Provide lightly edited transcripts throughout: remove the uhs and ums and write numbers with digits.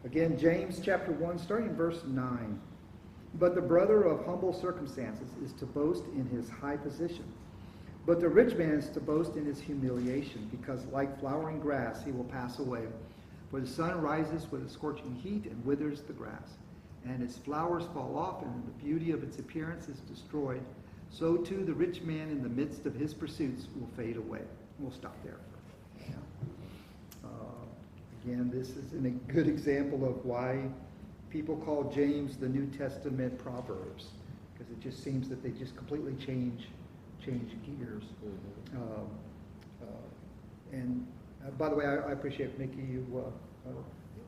Again, James chapter 1, starting in verse 9. But the brother of humble circumstances is to boast in his high position. But the rich man is to boast in his humiliation, because like flowering grass he will pass away. For the sun rises with a scorching heat and withers the grass, and its flowers fall off, and the beauty of its appearance is destroyed. So too the rich man in the midst of his pursuits will fade away. We'll stop there. Again, this is a good example of why people call James the New Testament Proverbs, because it just seems that they just completely change gears. And by the way, I appreciate, Mickey, you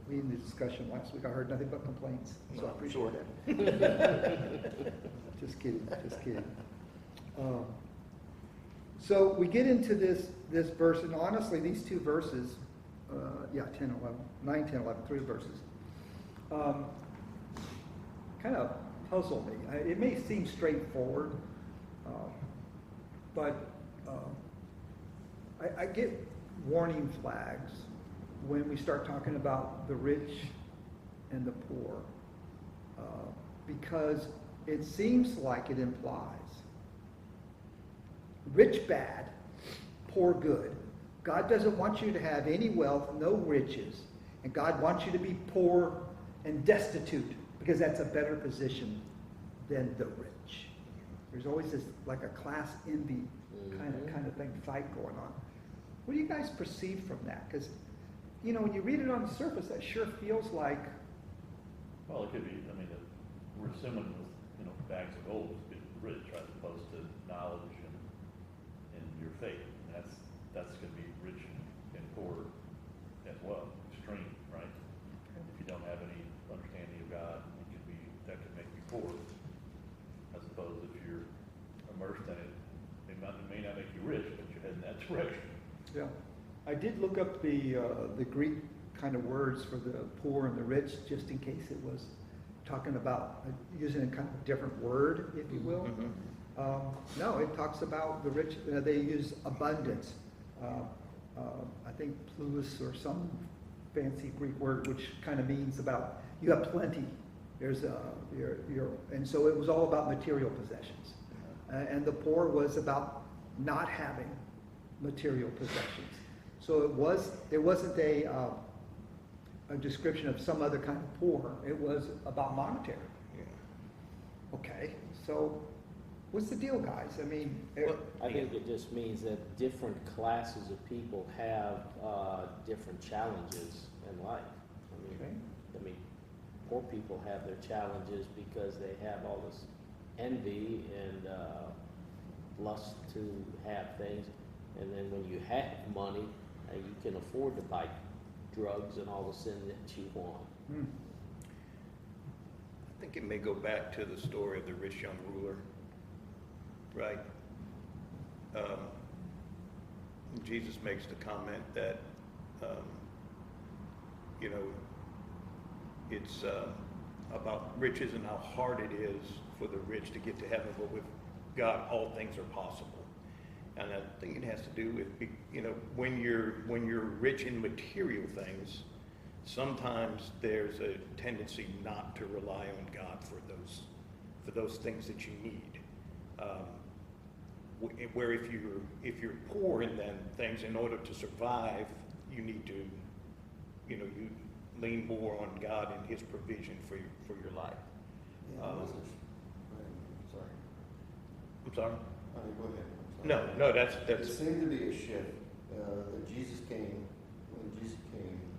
leading the discussion last week. I heard nothing but complaints, so I appreciate that. Just kidding. So we get into this verse, and honestly, these two verses, 10, 11, 9, 10, 11, 3 verses, kind of puzzle me. It may seem straightforward, but I get warning flags when we start talking about the rich and the poor, because it seems like it implies rich bad, poor good. God doesn't want you to have any wealth, no riches, and God wants you to be poor and destitute, because that's a better position than the rich. There's always this like a class envy kind of thing, fight going on. What do you guys perceive from that? Because, when you read it on the surface, that sure feels like... Well, it could be, we're assuming with, bags of gold is being rich, as opposed to knowledge and your faith. And that's going to be rich and poor as well, extreme, right? Okay. If you don't have any understanding of God, that could make you poor. I suppose if you're immersed in it, it may not make you rich, but you're heading that direction. Yeah. I did look up the Greek kind of words for the poor and the rich, just in case it was talking about using a kind of different word, if you will. No, it talks about the rich. They use abundance. I think plus or some fancy Greek word, which kind of means about you have plenty. There's and so it was all about material possessions, and the poor was about not having material possessions. So it wasn't a description of some other kind of poor. It was about monetary. Yeah. Okay, so what's the deal, guys? I think it just means that different classes of people have different challenges in life. Poor people have their challenges because they have all this envy and lust to have things. And then when you have money, you can afford to buy drugs and all the sin that you want. I think it may go back to the story of the rich young ruler, right? Jesus makes the comment that, it's about riches and how hard it is for the rich to get to heaven, but with God, all things are possible. And I think it has to do with, when you're rich in material things, sometimes there's a tendency not to rely on God for those things that you need. Where if you're poor in them things, in order to survive, you need to, you lean more on God and His provision for your life. Yeah, sorry. I'm sorry. Go ahead. No, that's. It seemed to be a shift. That Jesus came,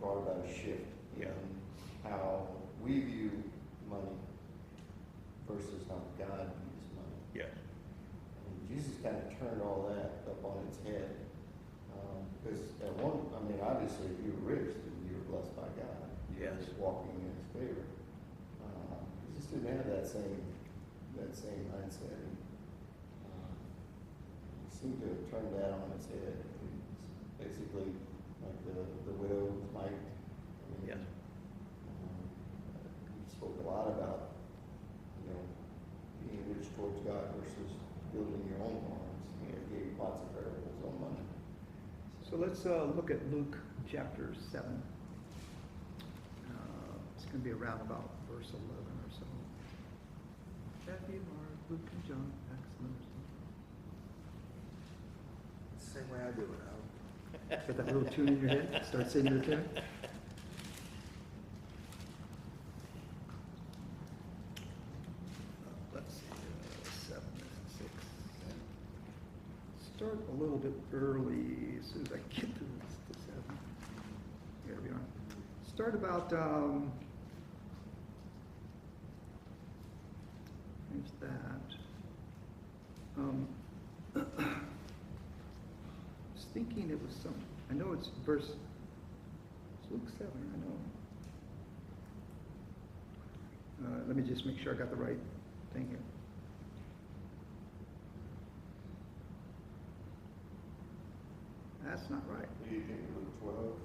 brought about a shift in how we view money versus how God views money. Yeah. And Jesus kind of turned all that up on its head. Because obviously, if you were rich, then you were blessed by God. You were just walking in His favor. He just didn't have that same mindset. Seemed to have turned that on its head. It's basically like the widow's mite. Yes. You spoke a lot about, being rich towards God versus building your own barns. He gave lots of parables on money. So let's look at Luke chapter 7. going to be around about verse 11 or so. Matthew, Mark, Luke, and John, Acts, Numbers. Same way I do it, Al. Get that little tune in your head, start singing the tune. Let's see, 7, 6. Start a little bit early as soon as I get to this, to 7. Here we are. Start about, there's that. I was thinking it was some, I know it's verse, it's Luke 7, I know. Let me just make sure I got the right thing here. That's not right. Do you think Luke 12?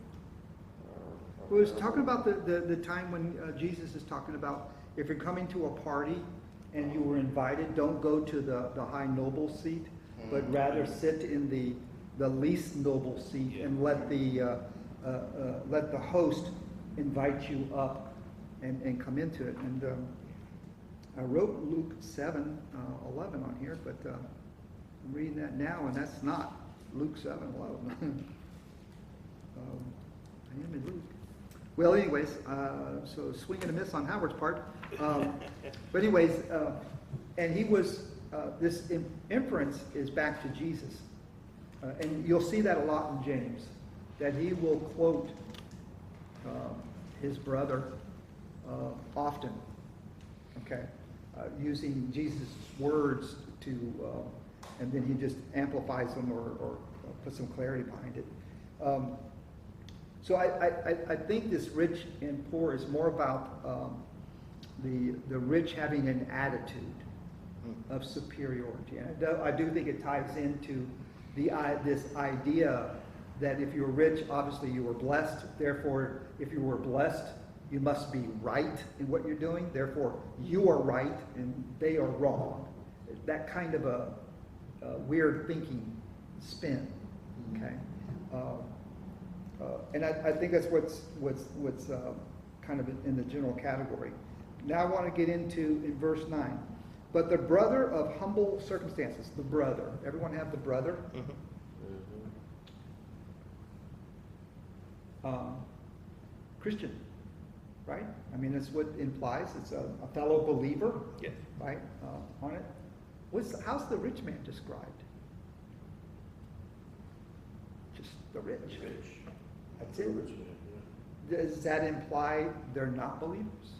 Well, it's talking about the time when Jesus is talking about if you're coming to a party and you were invited, don't go to the high noble seat, but rather sit in the least noble seat and let the host invite you up and come into it. And I wrote Luke 7, 11 on here, but I'm reading that now, and that's not Luke 7, 11. I am in Luke. Well, anyways, so swing and a miss on Howard's part. But anyways, and he was, this inference is back to Jesus. And you'll see that a lot in James, that he will quote his brother often, okay, using Jesus' words to, and then he just amplifies them or puts some clarity behind it. So I think this rich and poor is more about the rich having an attitude of superiority. And I do think it ties into this idea that if you're rich, obviously you were blessed. Therefore, if you were blessed, you must be right in what you're doing. Therefore, you are right and they are wrong. That kind of a weird thinking spin. Okay. And I think that's what's kind of in the general category. Now I want to get into in verse 9. But the brother of humble circumstances, the brother. Everyone have the brother? Mm-hmm. Christian, right? I mean, that's what it implies. It's a fellow believer, Yes. right? On it. How's the rich man described? Just the rich. That's it. Does that imply they're not believers?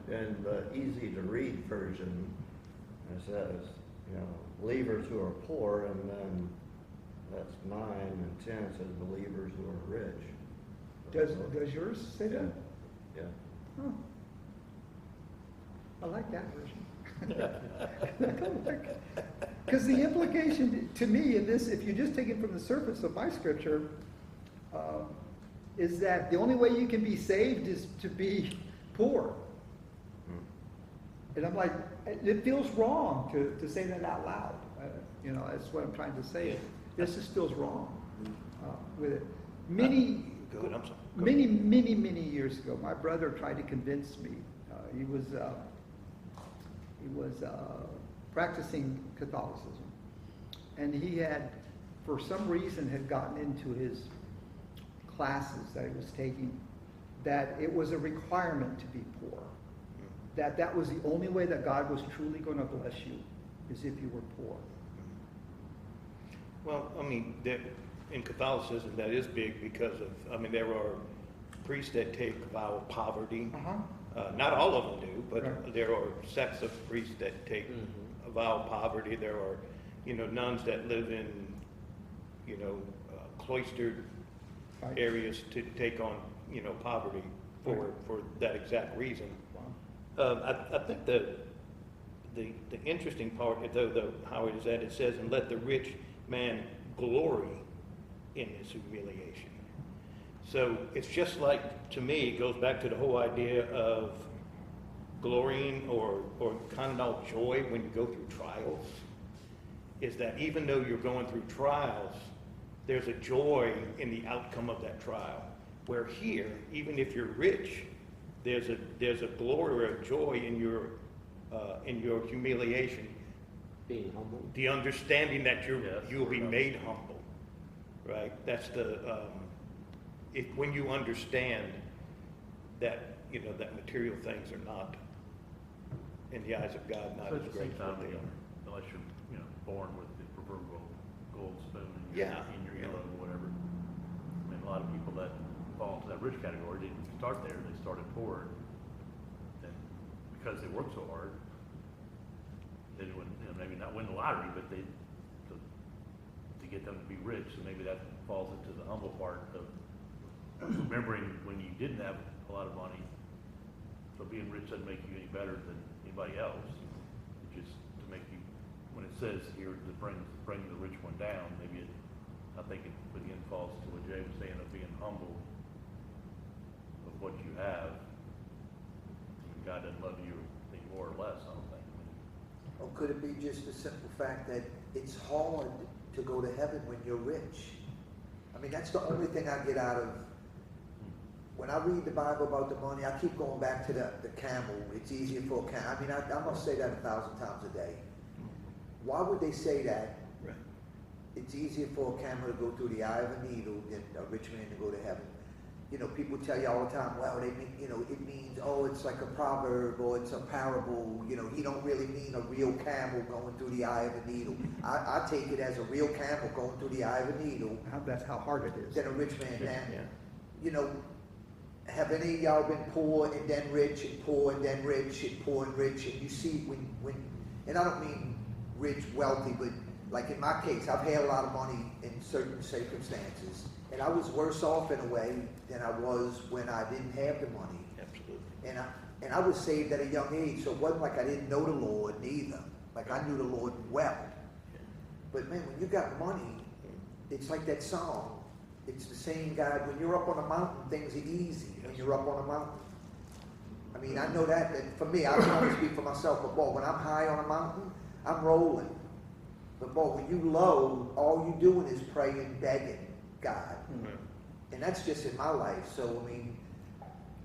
In the easy to read version, it says, believers who are poor, and then that's 9 and 10 says believers who are rich. Does yours say that? Yeah. Huh. I like that version. Because the implication to me in this, if you just take it from the surface of my scripture, is that the only way you can be saved is to be poor. And I'm like, it feels wrong to say that out loud. That's what I'm trying to say. Yeah. This just feels wrong with it. Many years ago, my brother tried to convince me. He was practicing Catholicism, and he had, for some reason, had gotten into his classes that he was taking that it was a requirement to be poor. That was the only way that God was truly going to bless you, is if you were poor. Well, I mean, in Catholicism, that is big because of, there are priests that take a vow of poverty. Not all of them do, but Right. there are sects of priests that take a vow of poverty. There are, nuns that live in, cloistered Right. areas to take on, poverty for that exact reason. I think the interesting part, though, how it is that it says, and let the rich man glory in his humiliation. So it's just like, to me, it goes back to the whole idea of glorying or kind of joy when you go through trials, is that even though you're going through trials, there's a joy in the outcome of that trial. Where here, even if you're rich, there's a glory or a joy in your humiliation. Being humble. The understanding that Yes, you'll be we're made humble, right? That's when you understand that, that material things are not, in the eyes of God, not So as at the great same as time, what they are. unless you're, born with the proverbial gold spoon in Yeah, your yeah. earlobe or whatever. I mean, a lot of people that fall into that rich category didn't start there, they started poor. And because they worked so hard, they didn't, maybe not win the lottery, but to get them to be rich, so maybe that falls into the humble part of remembering when you didn't have a lot of money. So being rich doesn't make you any better than anybody else. It's just to make you, when it says here to bring the rich one down, maybe I think it again falls to what Jay was saying of being humble of what you have. God doesn't love you any more or less, I don't think. Or could it be just the simple fact that it's hard to go to heaven when you're rich? I mean, that's the only thing I get out of, when I read the Bible about the money, I keep going back to the camel. It's easier for a camel. I mean, I must say that 1,000 times a day. Why would they say that? Right. It's easier for a camel to go through the eye of a needle than a rich man to go to heaven. People tell you all the time, well, they mean, it means, oh, it's like a proverb or it's a parable. He don't really mean a real camel going through the eye of a needle. I take it as a real camel going through the eye of a needle That's how hard it is. than a rich man. Yeah. Now, have any of y'all been poor and then rich and poor and then rich and poor and rich? And you see when and I don't mean rich, wealthy, but like in my case, I've had a lot of money in certain circumstances. And I was worse off in a way than I was when I didn't have the money. Absolutely. And I was saved at a young age, so it wasn't like I didn't know the Lord neither. Like I knew the Lord well. But man, when you got money, it's like that song. It's the same God. When you're up on a mountain, things are easy. When you're up on a mountain. I mean, I know that for me, I can only speak for myself, but boy, when I'm high on a mountain, I'm rolling. But boy, when you low, all you doing is praying, begging God. And that's just in my life. So, I mean,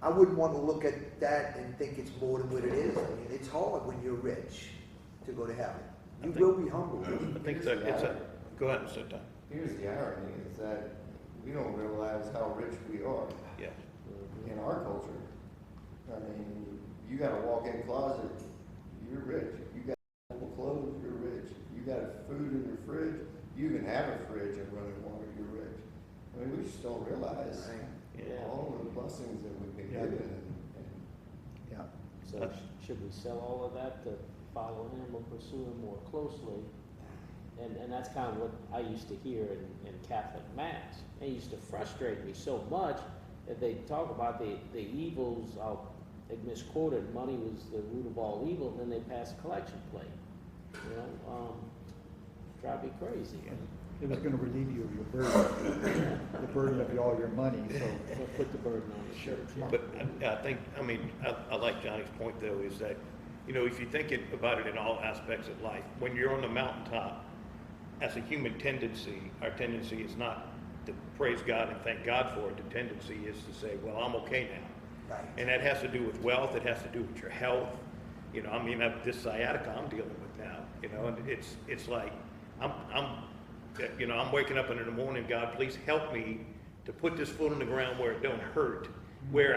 I wouldn't want to look at that and think it's more than what it is. I mean, it's hard when you're rich to go to heaven. You will be humble. I think go ahead and sit down. Here's the irony, is that we don't realize how rich we are Yeah. in our culture. I mean, you gotta walk in the closet, you're rich. You got clothes, you're rich. You got food in your fridge, you even have a fridge and running water, you're rich. I mean, we just don't realize all of the blessings that we've been given. Yeah. So should we sell all of that to follow him or pursue him more closely? And that's kind of what I used to hear in Catholic Mass. It used to frustrate me so much that they talk about the evils of, they misquoted, money was the root of all evil, then they passed a collection plate. Drive me crazy. It was going to relieve you of your burden, the burden of all your money, so. So put the burden on the church. Yeah. But I like Johnny's point though, is that, if you think about it in all aspects of life, when you're on the mountaintop, as a human tendency, our tendency is not to praise God and thank God for it. The tendency is to say, well, I'm okay now. Right. And that has to do with wealth. It has to do with your health. This sciatica I'm dealing with now, and it's like, I'm waking up in the morning, God, please help me to put this foot on the ground where it don't hurt. Where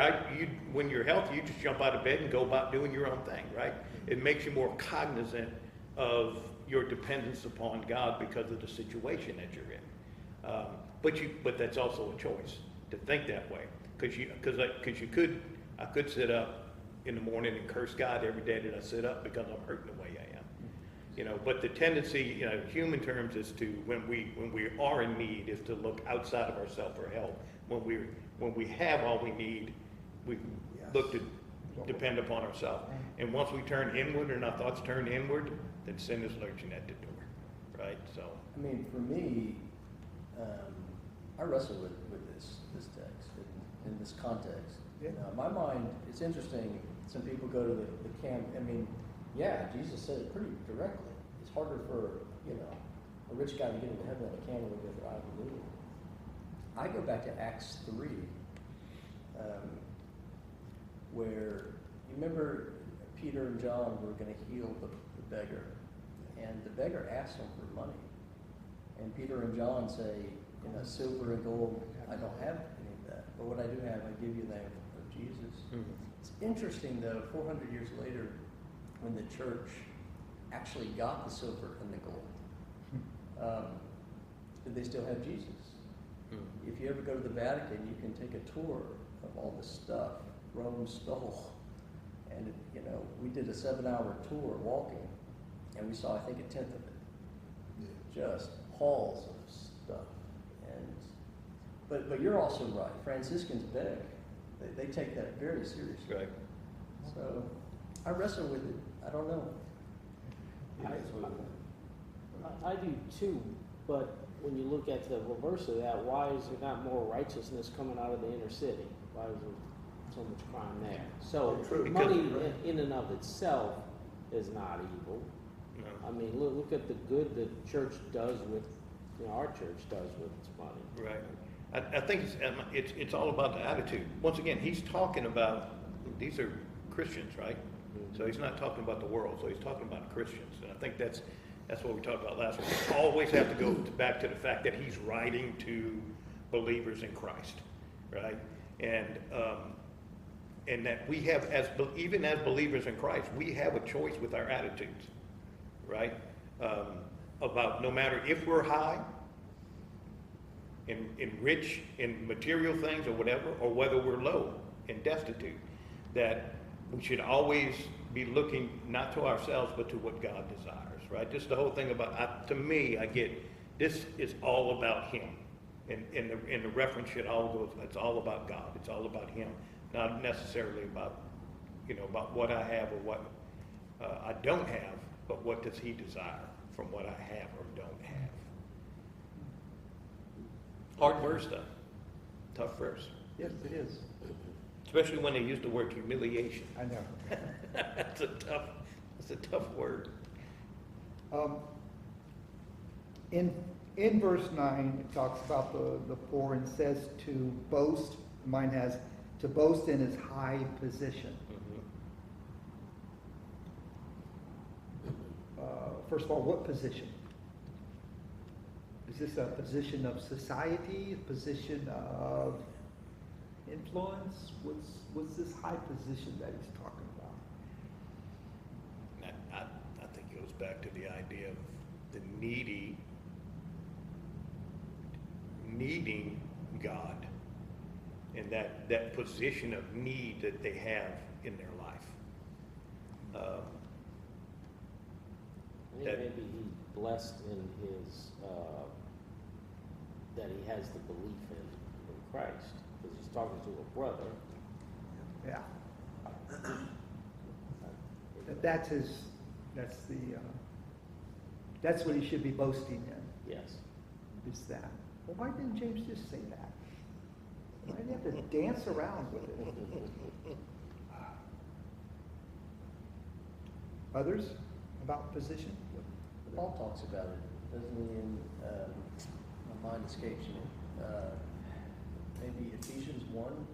when you're healthy, you just jump out of bed and go about doing your own thing, right? It makes you more cognizant of your dependence upon God because of the situation that you're in. But that's also a choice to think that way, I could sit up in the morning and curse God every day that I sit up because I'm hurting the way I am. But the tendency, human terms, is to when we are in need, is to look outside of ourselves for help. When we have all we need, we look to depend upon ourselves. And once we turn inward and our thoughts turn inward, then sin is lurching at the door, right? So. I mean, for me, I wrestle with this text in this context. My mind, it's interesting. Some people go to the camp. I mean, Jesus said it pretty directly. It's harder for a rich guy to get into heaven than a camel to go through eye of a needle. I go back to Acts 3, where, you remember Peter and John were gonna heal the beggar, and the beggar asked him for money. And Peter and John say, you know, silver and gold, I don't have any of that, but what I do have, I give you the name of Jesus. It's interesting though, 400 years later, when the church actually got the silver and the gold, did they still have Jesus? If you ever go to the Vatican, you can take a tour of all the stuff Rome stole. And, you know, we did a 7-hour tour walking, and we saw, I think, 1/10 of it. Just halls of stuff. And, but you're also right. Franciscans beg. They take that very seriously. Right. So I wrestle with it. I don't know. I do too, but when you look at the reverse of that, why is there not more righteousness coming out of the inner city? Why is there so much crime there? So money in and of itself is not evil. No. I mean, look at the good the church does with, you know, our church does with its money. Right. I think it's all about the attitude. Once again, he's talking about, these are Christians, right? So he's not talking about the world, so he's talking about Christians. And I think that's what we talked about last week. We always have to go back to the fact that he's writing to believers in Christ, right? And that we have, even as believers in Christ, we have a choice with our attitudes, right? About no matter if we're high, in rich in material things or whatever, or whether we're low and destitute, that we should always be looking not to ourselves but to what God desires, right? Just the whole thing about, to me, I get, this is all about Him. And the reference should all go, it's all about God. It's all about Him, not necessarily about, you know, about what I have or what I don't have, but what does He desire from what I have or don't have. Hard verse, though. Tough verse. Yes, it is. Especially when they use the word humiliation. I know. That's a tough word. In verse 9, it talks about the poor and says to boast. Mine has to boast in his high position. First of all, what position? Is this a position of society, a position of influence? What's this high position that he's talking about? I think it goes back to the idea of the needy needing God and that position of need that they have in their life. I think maybe he's blessed in his, that he has the belief in Christ, because he's talking to a brother. Yeah. That's what he should be boasting in. Yes. Is that. Well, why didn't James just say that? Why did he have to dance around with it? Others about position? Paul talks about it, doesn't he, in, my mind escapes me, maybe Ephesians 1,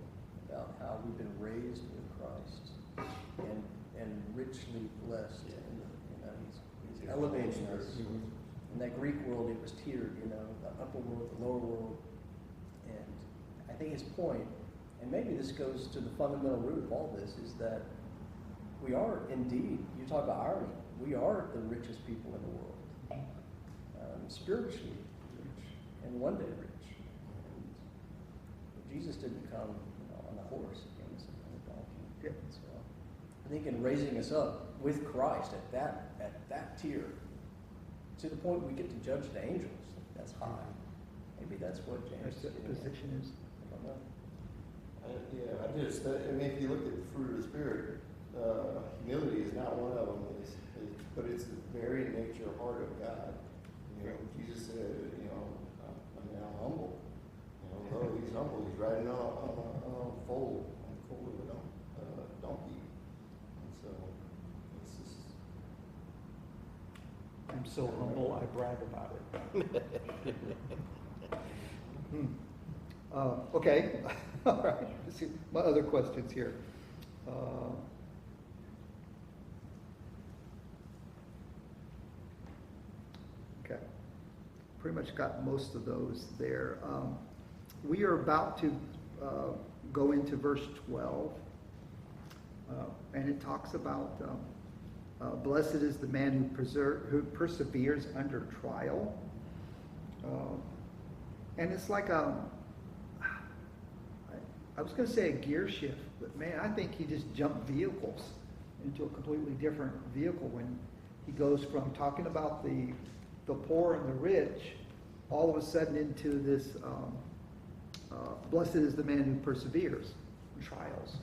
about how we've been raised with Christ and richly blessed. And, you know, he's elevating us. In that Greek world, it was tiered, you know, the upper world, the lower world. And I think his point, and maybe this goes to the fundamental root of all this, is that we are indeed, you talk about irony, we are the richest people in the world. Spiritually rich, and one day rich. And Jesus didn't come, you know, on a horse, he came on a donkey. Yeah. So I think in raising us up with Christ at that tier, to the point we get to judge the angels, that's high. Maybe that's what James That's what the position is. I don't know. I mean, if you look at the fruit of the Spirit, humility is not one of them, but it's the very nature, heart of God. You know, Jesus said, you know, I'm humble. You know, though he's humble, he's riding on a foal, on the foal of a donkey. And so, it's just... I'm so humble, I brag about it. Okay, all right, let's see, my other questions here. Okay, pretty much got most of those there. We are about to go into verse 12, and it talks about blessed is the man who perseveres under trial. And it's like I was going to say a gear shift, but man, I think he just jumped vehicles into a completely different vehicle when he goes from talking about the poor and the rich, all of a sudden into this, blessed is the man who perseveres in trials.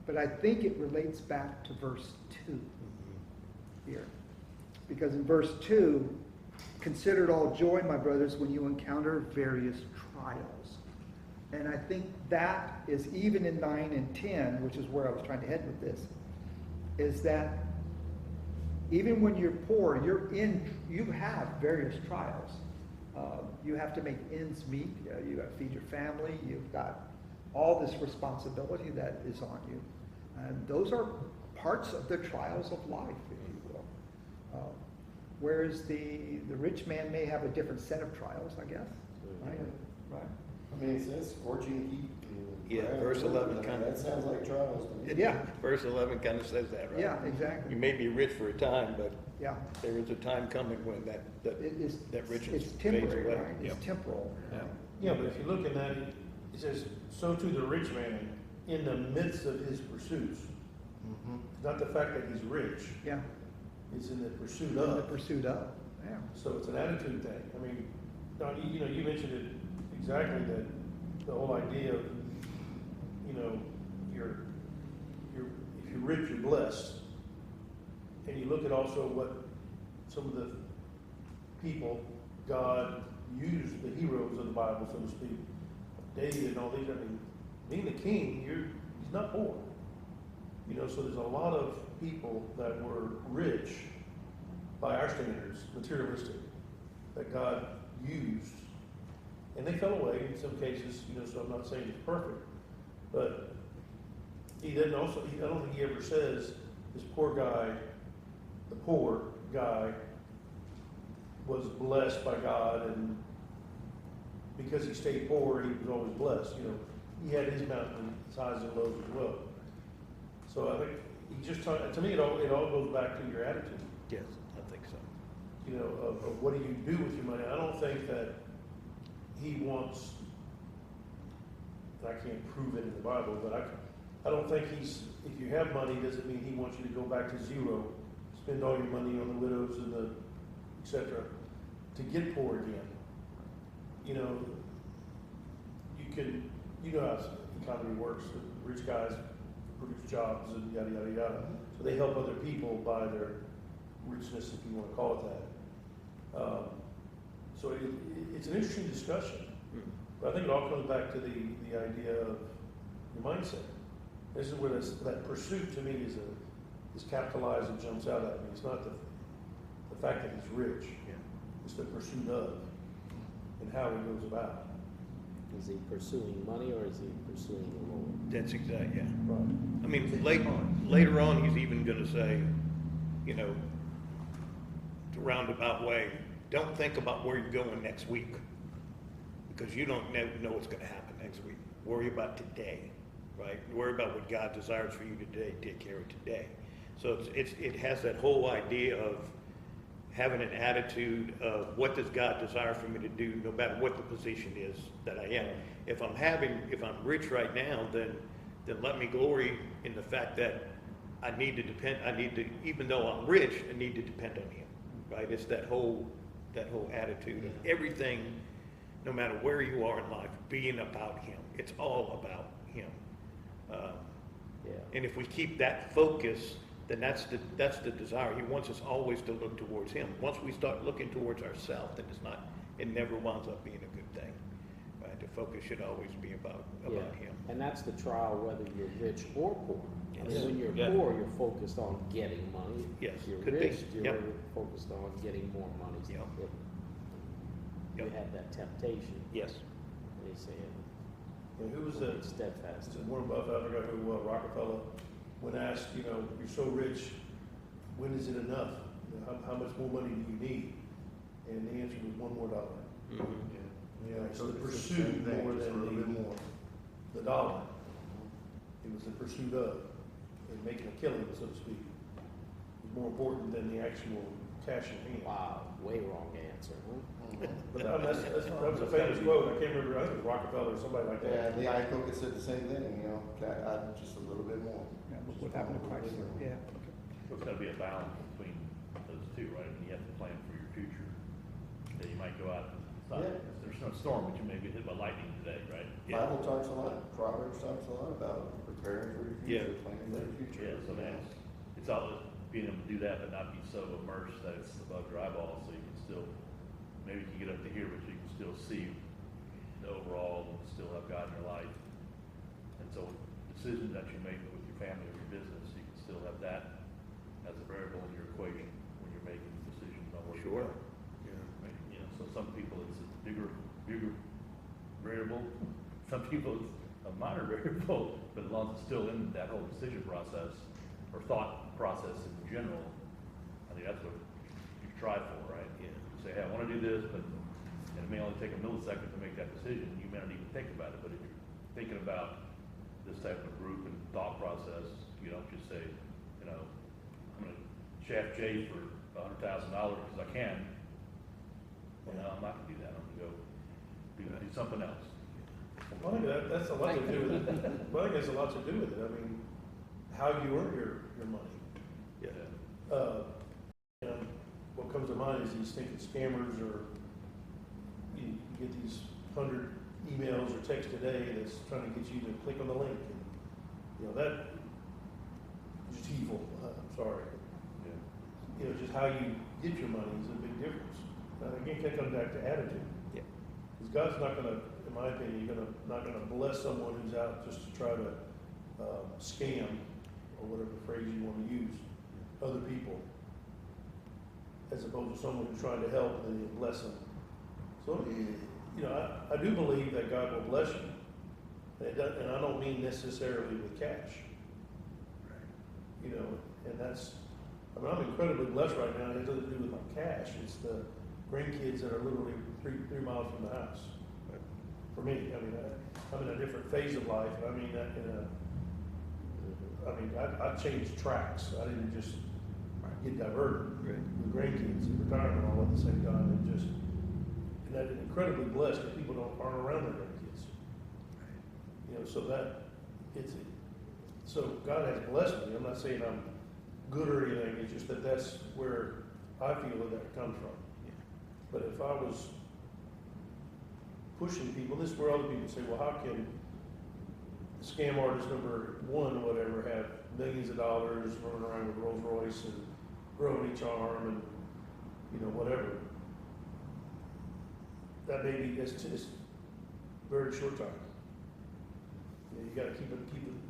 But I think it relates back to verse 2 here. Because in verse 2, consider it all joy, my brothers, when you encounter various trials. And I think that is even in 9 and 10, which is where I was trying to head with this, is that even when you're poor, you have various trials. You have to make ends meet. You got to feed your family. You've got all this responsibility that is on you. And those are parts of the trials of life, if you will. Whereas the rich man may have a different set of trials, I guess. Right? Right. I mean, it says scorching heat. Yeah, verse 11 kind of. That sounds like trials to me. Yeah. Verse 11 kind of says that, right? Yeah, exactly. You may be rich for a time, but Yeah. there is a time coming when that riches It's fades temporary, away. right? It's Yeah. temporal. Yeah. Yeah, but if you look at that, it says, so too the rich man in the midst of his pursuits. Not the fact that he's rich, Yeah. it's in the pursuit In the of. pursuit of. Yeah. So it's an attitude thing. I mean, Don, you mentioned it exactly, that the whole idea of, if you're rich, you're blessed. And you look at also what some of the people, God used, the heroes of the Bible, so to speak, David and all these. I mean, being a king, he's not poor. So there's a lot of people that were rich by our standards, materialistic, that God used. And they fell away in some cases, so I'm not saying it's perfect. But he doesn't also, I don't think he ever says this poor guy, the poor guy, was blessed by God, and because he stayed poor, he was always blessed. He had his mountain highs and lows as well. So I think he just to me, it all goes back to your attitude. Yes, I think so. Of what do you do with your money? I don't think that he wants. I can't prove it in the Bible, but I don't think if you have money, doesn't mean he wants you to go back to zero, spend all your money on the widows and the etc. to get poor again. You know how the economy works. The rich guys produce jobs and yada yada yada. So they help other people by their richness, if you want to call it that. So it's an interesting discussion. But I think it all comes back to the idea of your mindset. This is where that pursuit to me is capitalized and jumps out at me. It's not the fact that he's rich. Yeah. It's the pursuit of and how he goes about. Is he pursuing money or is he pursuing the Lord? That's exactly, yeah. Right. I mean, later on, he's even going to say, the roundabout way, don't think about where you're going next week, because you don't know what's going to happen next week. Worry about today, right? Worry about what God desires for you today. Take care of today. So it has that whole idea of having an attitude of what does God desire for me to do, no matter what the position is that I am. If I'm rich right now, then let me glory in the fact that even though I'm rich, I need to depend on Him, right? It's that whole attitude of everything, no matter where you are in life, being about Him. It's all about Him. And if we keep that focus, then that's the desire. He wants us always to look towards Him. Once we start looking towards ourselves, then it never winds up being a good thing. Right? The focus should always be about Him. And that's the trial whether you're rich or poor. I mean, when you're Yeah. poor, you're focused on getting money. Yes, If you're could be. rich, you're Yep. focused on getting more money. Yep. you Yep. have that temptation. Yes. And he's saying, And who was be that? steadfast. Is it Warren Buffett? I forgot who it was, Rockefeller, when asked, you know, you're so rich, when is it enough? You know, how much more money do you need? And the answer was one more dollar. Yeah, It's the it's the pursuit same thing, more just a than little bit more. the dollar. It was the pursuit of, and making a killing, so to speak. It was more important than the actual cash in hand. Wow, way wrong answer, huh? But that was a famous quote. I can't remember, I think it was Rockefeller or somebody like Yeah, that. the Ike said the same thing, you know, just a little bit more. Yeah, what happened to Chrysler, yeah. So it's gotta be a balance between those two, right? And you have to plan for your future. That you might go out, it's not, Yeah. there's no storm, but you may be hit by lightning today, right? Bible talks a lot, Proverbs talks a lot about preparing for your future, planning for your future. Yeah, so that's, it's all being able to do that, but not be so immersed that it's above your eyeballs, so you can still, maybe you can get up to here, but you can still see the overall, and still have God in your life. And so decisions that you make with your family or your business, you can still have that as a variable in your equation when you're making decisions on where Sure. you're going. Right? You know, so some people it's a bigger variable. Some people it's a minor variable, but as long as it's still in that whole decision process or thought process in general, I think that's what you strive for, right? Yeah. You say, hey, I want to do this, but and it may only take a millisecond to make that decision. You may not even think about it, but if you're thinking about this type of group and thought process, you don't just say, you know, I'm going to shaft Jay for $100,000 because I can. Well, no, I'm not going to do that. I'm going to go do something else. Well, I think that's a lot to do with it. Well, I think that's a lot to do with it. I mean, how you earn your money. Yeah. You know, what comes to mind is these thinking scammers, or you get these 100 emails or texts a day that's trying to get you to click on the link. And, you know, that is just evil. I'm sorry. Yeah. You know, just how you get your money is a big difference. Again, it comes back to attitude. Yeah. Because God's not going to, in my opinion, not going to bless someone who's out just to try to scam, or whatever phrase you want to use, other people, as opposed to someone who's trying to help and then bless them. So, you know, I do believe that God will bless you, and I don't mean necessarily with cash. You know, and that's, I mean, I'm incredibly blessed right now. It has nothing to do with my cash. It's the grandkids that are literally three miles from the house. For me, I mean, I'm in a different phase of life. I mean, that I changed tracks. I didn't just get diverted. Right. With grandkids and retirement all at the same time, and I'm incredibly blessed that people aren't around their grandkids. You know, so God has blessed me. I'm not saying I'm good or anything. It's just that's where I feel that comes from. But if I was pushing people, this is where other people say, well, how can scam artist number one or whatever have millions of dollars running around with Rolls Royce and growing each arm and, you know, whatever. That may be, it's just very short time. You know, you gotta keep it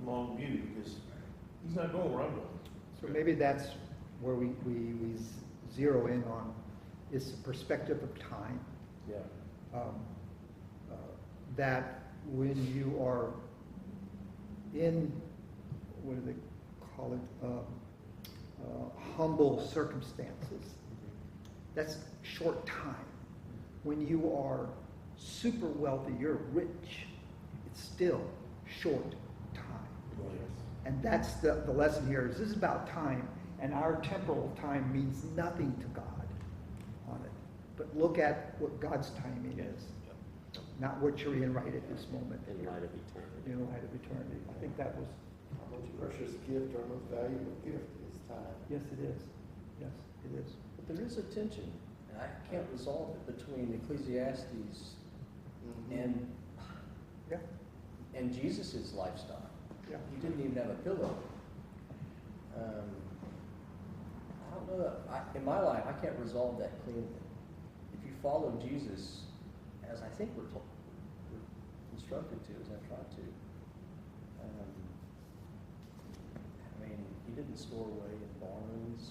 long view, because he's not going where I'm going. So maybe that's where we zero in on, is the perspective of time. Yeah. That when you are in, what do they call it, humble circumstances, that's short time. When you are super wealthy, you're rich, it's still short time. And that's the lesson here, is this is about time, and our temporal time means nothing to God on it. But look at what God's timing is, not what you're in right at this moment. In light of eternity. In light of eternity. I think that was, Our most precious gift, our most valuable gift is time. yes, it is. Yes, it is. But there is a tension, and I can't resolve it, between Ecclesiastes and Yeah, Jesus' lifestyle. yeah. He didn't even have a pillow. I don't know that, in my life, I can't resolve that cleanly. If you follow Jesus, as I think we're instructed to, as I've tried to, I mean, he didn't store away in barns.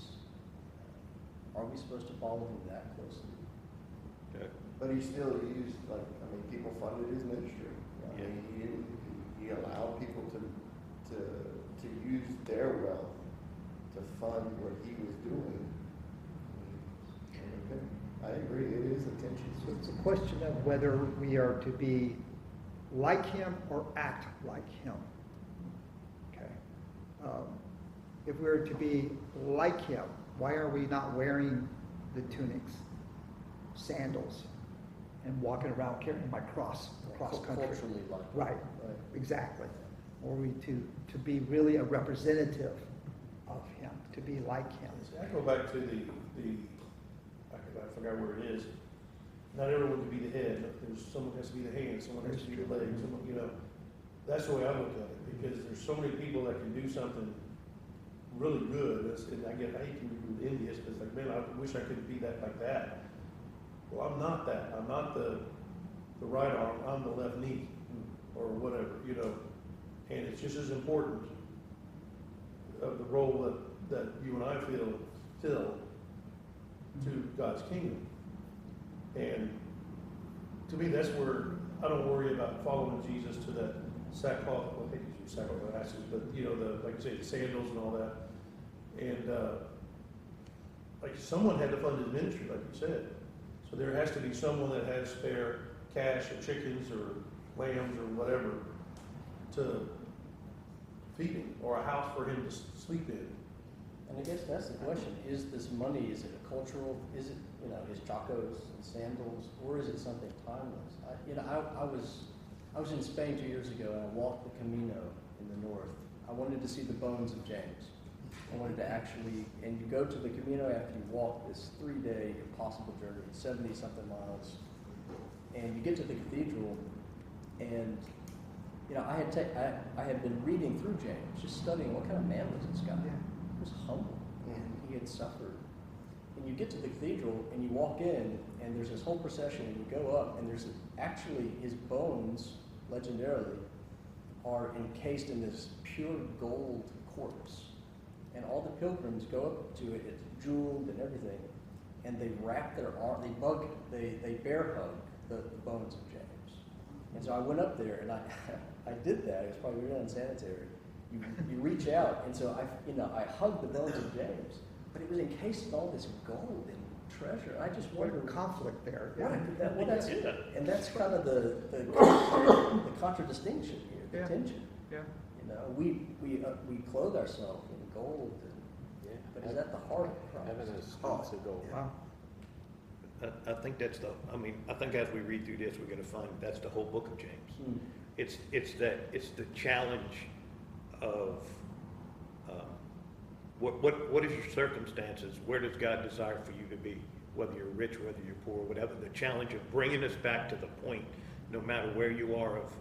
Are we supposed to follow him that closely? But he still used, like, I mean, people funded his ministry. I Yeah. mean, he allowed people to use their wealth to fund what he was doing. I agree, it is a tension. So it's a question of whether we are to be like him or act like him. Okay. If we're to be like him, why are we not wearing the tunics, sandals, and walking around carrying my cross across country? Culturally like. Right, exactly. Or are we to be really a representative of him, to be like him? See, I go back to I forgot where it is. Not everyone can be the head. There's someone has to be the hand, someone has to be the leg, someone, you know. That's the way I look at it, because there's so many people that can do something really good. And I hate to be envious, but it's like, man, I wish I could be that like that. Well, I'm not that. I'm not the right arm. I'm the left knee, or whatever, you know. And it's just as important of the role that you and I fill to God's kingdom. And to me, that's where I don't worry about following Jesus to that sackcloth, well, I hate to use sackcloth ashes, but you know, like I say, the sandals and all that. And like someone had to fund his ministry, like you said. So there has to be someone that has spare cash or chickens or lambs or whatever to feed him, or a house for him to sleep in. And I guess that's the question, is this money, is it a cultural, is it, you know, his chacos and sandals, or is it something timeless? I was in Spain 2 years ago, and I walked the Camino in the north. I wanted to see the bones of James. I wanted to actually, and you go to the Camino after you walk this 3-day impossible journey, 70-something miles, and you get to the cathedral, and you know, I had been reading through James, just studying what kind of man was this guy. Yeah. He was humble, and he had suffered. And you get to the cathedral, and you walk in, and there's this whole procession, and you go up, and there's actually his bones, legendarily, are encased in this pure gold corpse. And all the pilgrims go up to it, it's jeweled and everything, and they wrap their arm, they bear hug the bones of James. And so I went up there, and I did that. It was probably really unsanitary. You reach out, and so I hugged the bones of James, but it was encased in all this gold and treasure. I just What a wondered conflict there. well, that's it, and that's kind of the contradistinction here, the Yeah. tension. Yeah. You know, we clothe ourselves in gold, Yeah. but is that the heart of Christ? Heaven is streets of gold. Wow. I think that's I think as we read through this, we're gonna find that's the whole book of James. Mm. It's the challenge of, what is your circumstances? Where does God desire for you to be? Whether you're rich, whether you're poor, whatever. The challenge of bringing us back to the point, no matter where you are, of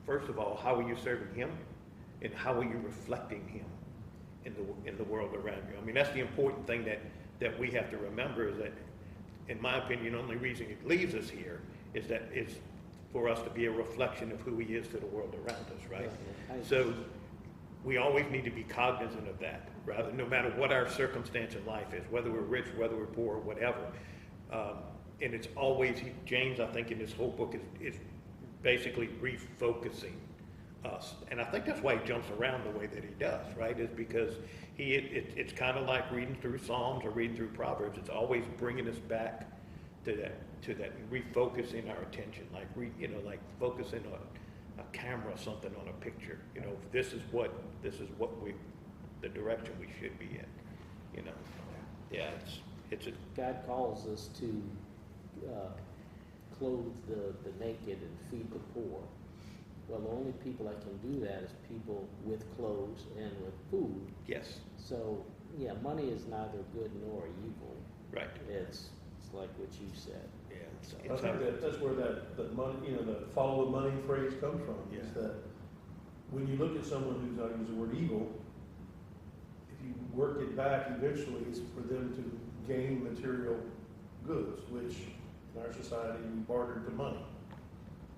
first of all, how are you serving Him? And how are you reflecting Him in the world around you? I mean, that's the important thing that we have to remember, is that, in my opinion, the only reason it leaves us here is for us to be a reflection of who He is to the world around us, right? Yeah. So we always need to be cognizant of that, rather, no matter what our circumstance in life is, whether we're rich, whether we're poor, whatever. And it's always, James, I think, in this whole book is basically refocusing us. And I think that's why he jumps around the way that he does, right? Is because it's kind of like reading through Psalms or reading through Proverbs. It's always bringing us back to that, refocusing our attention, like focusing on a camera, something on a picture. You know, this is what the direction we should be in. You know, yeah, it's a God calls us to clothe the naked and feed the poor. Well, the only people that can do that is people with clothes and with food. yes, So, yeah, money is neither good nor evil. right, It's like what you said. yeah. I think that's where that money, you know, the follow the money phrase comes from. Is Yeah. that when you look at someone who's, I use the word evil, if you work it back, eventually it's for them to gain material goods, which in our society we barter to money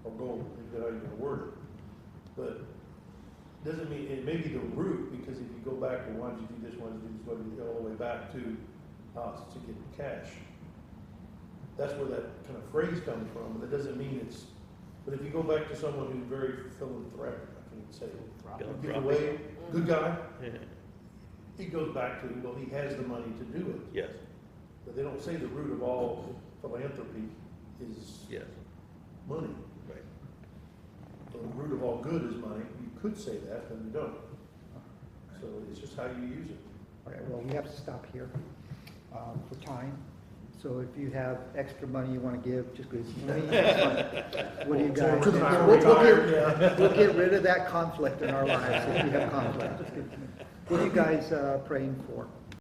or gold, if you're going to word it. But doesn't mean, it may be the root, because if you go back to why did you do this, why did you do this, why did you go all the way back to to get cash. That's where that kind of phrase comes from, but that doesn't mean it's, but if you go back to someone who's very philanthropic, I can say, give away, good guy, Yeah. it goes back to, well, he has the money to do it. Yes, But they don't say the root of all philanthropy is yes, money. right. The root of all good is money. You could say that, but you don't. So it's just how you use it. All right, well, we have to stop here for time. So if you have extra money you want to give, just go. What do you guys? To the We'll get rid of that conflict in our lives if you have conflict. What are you guys praying for?